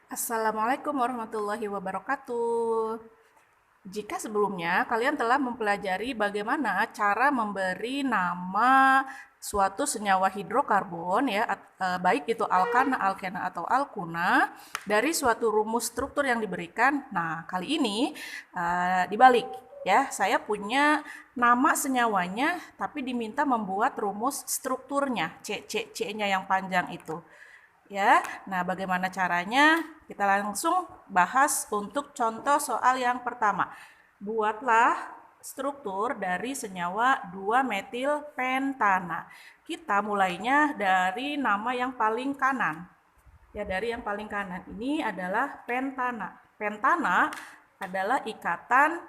Assalamualaikum warahmatullahi wabarakatuh. Jika sebelumnya kalian telah mempelajari bagaimana cara memberi nama suatu senyawa hidrokarbon ya, baik itu alkana, alkena atau alkuna dari suatu rumus struktur yang diberikan. Nah, kali ini dibalik ya, saya punya nama senyawanya tapi diminta membuat rumus strukturnya, C-nya yang panjang itu. Ya, nah bagaimana caranya? Kita langsung bahas untuk contoh soal yang pertama. Buatlah struktur dari senyawa 2-metil pentana. Kita mulainya dari nama yang paling kanan. Ya, dari yang paling kanan ini adalah pentana. Pentana adalah ikatan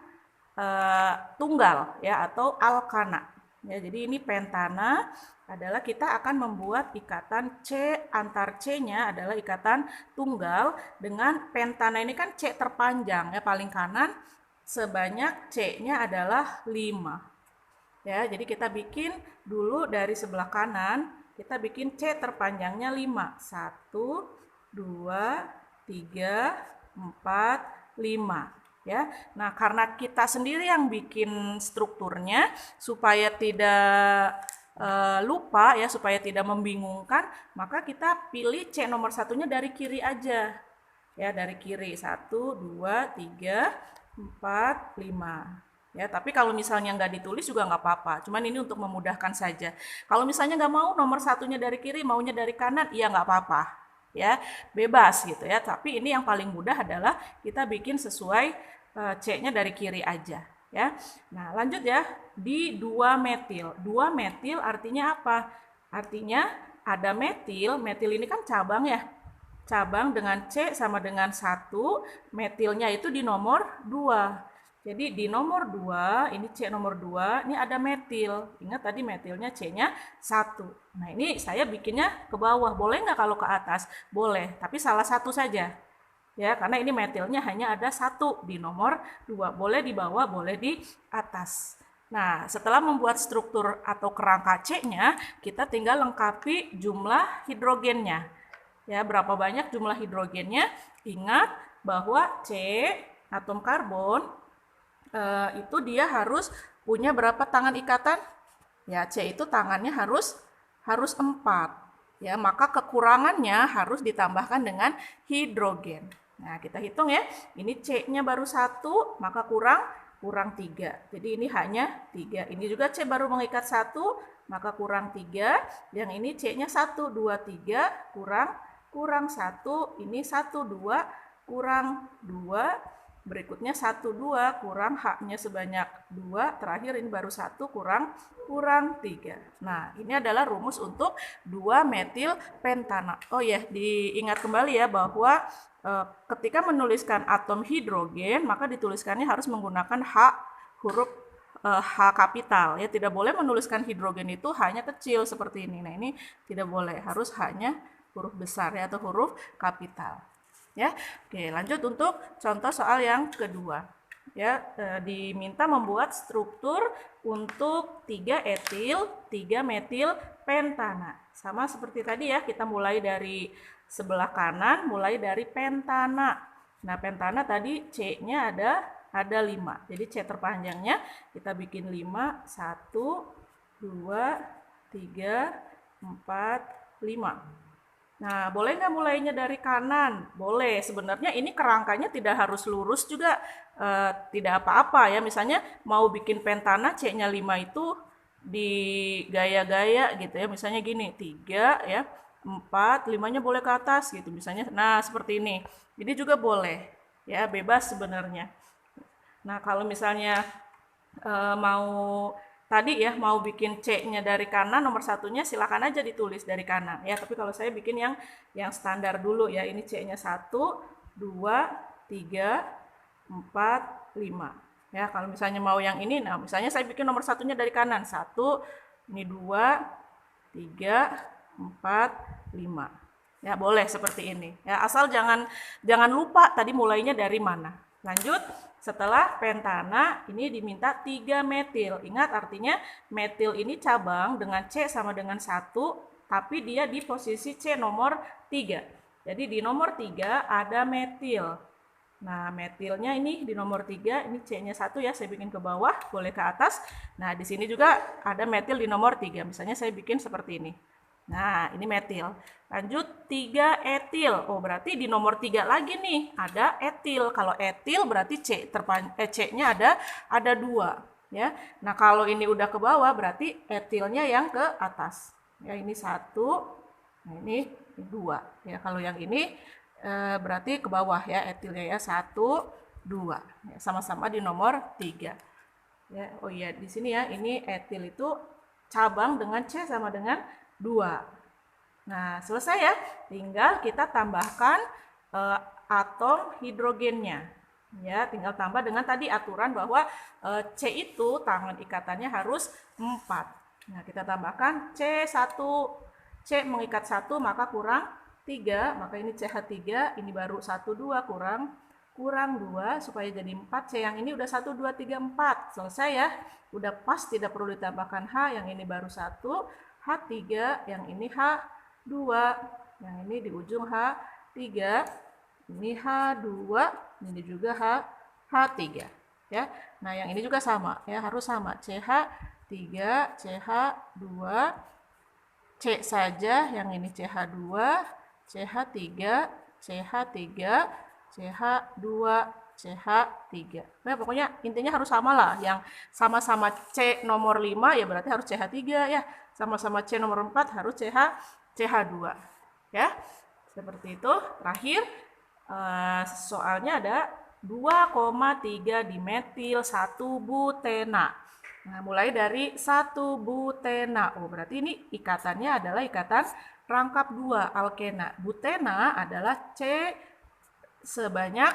tunggal ya atau alkana. Ya, jadi ini pentana adalah kita akan membuat ikatan C, antar C-nya adalah ikatan tunggal dengan pentana ini kan C terpanjang ya paling kanan sebanyak C-nya adalah 5. Ya, jadi kita bikin dulu dari sebelah kanan, kita bikin C terpanjangnya 5. 1, 2, 3, 4, 5. Ya. Nah, karena kita sendiri yang bikin strukturnya supaya tidak lupa ya, supaya tidak membingungkan, maka kita pilih C nomor satunya dari kiri aja. Ya, dari kiri. 1, 2, 3, 4, 5. Ya, tapi kalau misalnya nggak ditulis juga nggak apa-apa. Cuman ini untuk memudahkan saja. Kalau misalnya nggak mau nomor satunya dari kiri, maunya dari kanan, iya nggak apa-apa. Ya, bebas gitu ya. Tapi ini yang paling mudah adalah kita bikin sesuai C-nya dari kiri aja. Ya, nah lanjut ya di 2 metil. 2 metil artinya apa? Artinya ada metil. Metil ini kan cabang ya. Cabang dengan C sama dengan 1, metilnya itu di nomor 2. Jadi di nomor 2, ini C nomor 2, ini ada metil. Ingat tadi metilnya C-nya 1. Nah ini saya bikinnya ke bawah. Boleh nggak kalau ke atas? Boleh, tapi salah satu saja. Ya, karena ini metilnya hanya ada 1 di nomor 2. Boleh di bawah, boleh di atas. Nah, setelah membuat struktur atau kerangka C-nya, kita tinggal lengkapi jumlah hidrogennya. Ya, berapa banyak jumlah hidrogennya? Ingat bahwa C atom karbon itu dia harus punya berapa tangan ikatan? Ya, C itu tangannya harus 4. Ya, maka kekurangannya harus ditambahkan dengan hidrogen. Nah, kita hitung ya. Ini C-nya baru 1, maka kurang 3. Jadi ini hanya 3. Ini juga C baru mengikat 1, maka kurang 3. Yang ini C-nya 1, 2, 3, kurang 1. Ini 1, 2, kurang 2. Berikutnya 1, 2, kurang H-nya sebanyak 2. Terakhir ini baru 1, kurang 3. Nah, ini adalah rumus untuk 2 metil pentana. Oh ya, diingat kembali ya bahwa ketika menuliskan atom hidrogen, maka dituliskannya harus menggunakan huruf H kapital. Ya, tidak boleh menuliskan hidrogen itu hanya kecil seperti ini. Nah, ini tidak boleh, harus hanya huruf besar ya atau huruf kapital. Ya, oke lanjut untuk contoh soal yang kedua. Ya, diminta membuat struktur untuk 3 etil, 3 metil pentana. Sama seperti tadi ya, kita mulai dari sebelah kanan, mulai dari pentana. Nah, pentana tadi C-nya ada 5. Jadi C terpanjangnya kita bikin 5, 1, 2, 3, 4, 5. Nah, boleh nggak mulainya dari kanan? Boleh. Sebenarnya ini kerangkanya tidak harus lurus juga, tidak apa-apa ya. Misalnya mau bikin pentana C-nya 5 itu di gaya-gaya gitu ya. Misalnya gini, 3 ya, 4, 5-nya boleh ke atas gitu misalnya. Nah, seperti ini. Ini juga boleh. Ya, bebas sebenarnya. Nah, kalau misalnya mau tadi ya mau bikin C-nya dari kanan nomor satunya silakan aja ditulis dari kanan ya, tapi kalau saya bikin yang standar dulu ya, ini C-nya 1, 2, 3, 4, 5 ya. Kalau misalnya mau yang ini, nah misalnya saya bikin nomor satunya dari kanan 1, ini 2, 3, 4, 5 ya, boleh seperti ini ya, asal jangan lupa tadi mulainya dari mana. Lanjut, setelah pentana ini diminta 3 metil. Ingat artinya metil ini cabang dengan C sama dengan 1, tapi dia di posisi C nomor 3. Jadi di nomor 3 ada metil. Nah, metilnya ini di nomor 3, ini C-nya 1 ya, saya bikin ke bawah, boleh ke atas. Nah, di sini juga ada metil di nomor 3. Misalnya saya bikin seperti ini. Nah, ini metil. Lanjut 3 etil. Oh, berarti di nomor 3 lagi nih, ada etil. Kalau etil berarti C-nya ada 2, ya. Nah, kalau ini udah ke bawah berarti etilnya yang ke atas. Ya, ini 1, nah ini 2. Ya, kalau yang ini berarti ke bawah ya etilnya ya 1, 2. Ya, sama-sama di nomor 3. Ya, oh iya di sini ya ini etil itu cabang dengan C sama dengan 2. Nah, selesai ya. Tinggal kita tambahkan atom hidrogennya. Ya, tinggal tambah dengan tadi aturan bahwa C itu tangan ikatannya harus 4. Nah, kita tambahkan C1. C mengikat 1 maka kurang 3, maka ini CH3, ini baru 1, 2, kurang 2, supaya jadi 4, C yang ini udah 1, 2, 3, 4, selesai ya, udah pas, tidak perlu ditambahkan H, yang ini baru 1, H3, yang ini H2, yang ini di ujung H3, ini H2, ini juga H3, ya. Nah, yang ini juga sama, ya, harus sama, CH3, CH2, C saja, yang ini CH2, CH3, CH3, CH2, CH3. Nah, pokoknya intinya harus sama lah. Yang sama-sama C nomor 5 ya berarti harus CH3 ya. Sama-sama C nomor 4 harus CH2. Ya. Seperti itu. Terakhir soalnya ada 2,3 dimetil 1 butena. Nah, mulai dari 1 butena. Oh, berarti ini ikatannya adalah ikatan rangkap 2 alkena. Butena adalah C sebanyak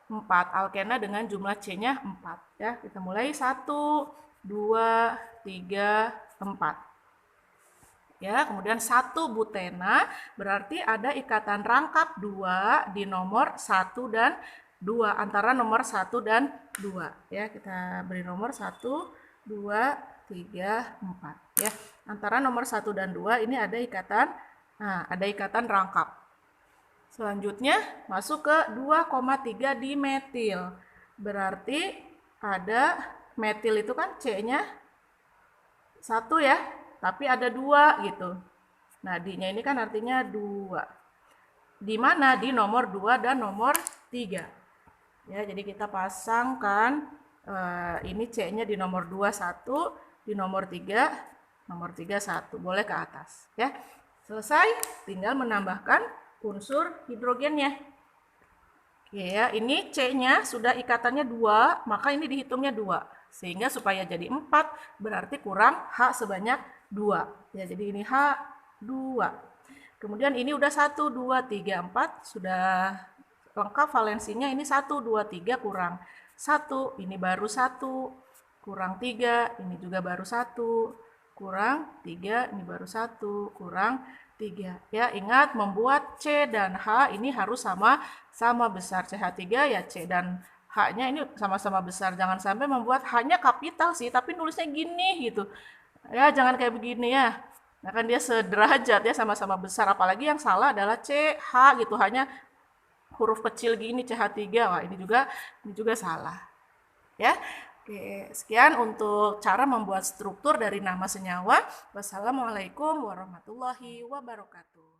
4. Alkena dengan jumlah C-nya 4. Ya, kita mulai 1, 2, 3, 4. Ya, kemudian 1 butena berarti ada ikatan rangkap 2 di nomor 1 dan 2. Antara nomor 1 dan 2. Ya, kita beri nomor 1, 2, 3, 4. Ya, antara nomor 1 dan 2 ini ada ikatan rangkap. Selanjutnya masuk ke 2,3 dimetil. Berarti ada metil itu kan C-nya 1 ya, tapi ada 2 gitu. Nah, D-nya ini kan artinya 2. Di mana? Di nomor 2 dan nomor 3. Ya, jadi kita pasangkan ini C-nya di nomor 2 1, di nomor 3 1. Boleh ke atas ya. Selesai, tinggal menambahkan unsur hidrogennya. Oke ya, ini C-nya sudah ikatannya 2, maka ini dihitungnya 2. Sehingga supaya jadi 4 berarti kurang H sebanyak 2. Ya, jadi ini H2. Kemudian ini udah 1, 2, 3, 4 sudah lengkap valensinya. Ini 1, 2, 3 kurang 1, ini baru 1, kurang 3, ini juga baru 1, kurang 3, ini baru 1, kurang 3. Ya, ingat membuat C dan H ini harus sama besar. CH3 ya C dan H-nya ini sama-sama besar. Jangan sampai membuat H-nya kapital sih, tapi nulisnya gini gitu. Ya, jangan kayak begini ya. Nah, kan dia sederajat ya, sama-sama besar. Apalagi yang salah adalah C, H gitu, hanya huruf kecil gini CH3. Wah, ini juga salah. Ya. Oke, sekian untuk cara membuat struktur dari nama senyawa. Wassalamualaikum warahmatullahi wabarakatuh.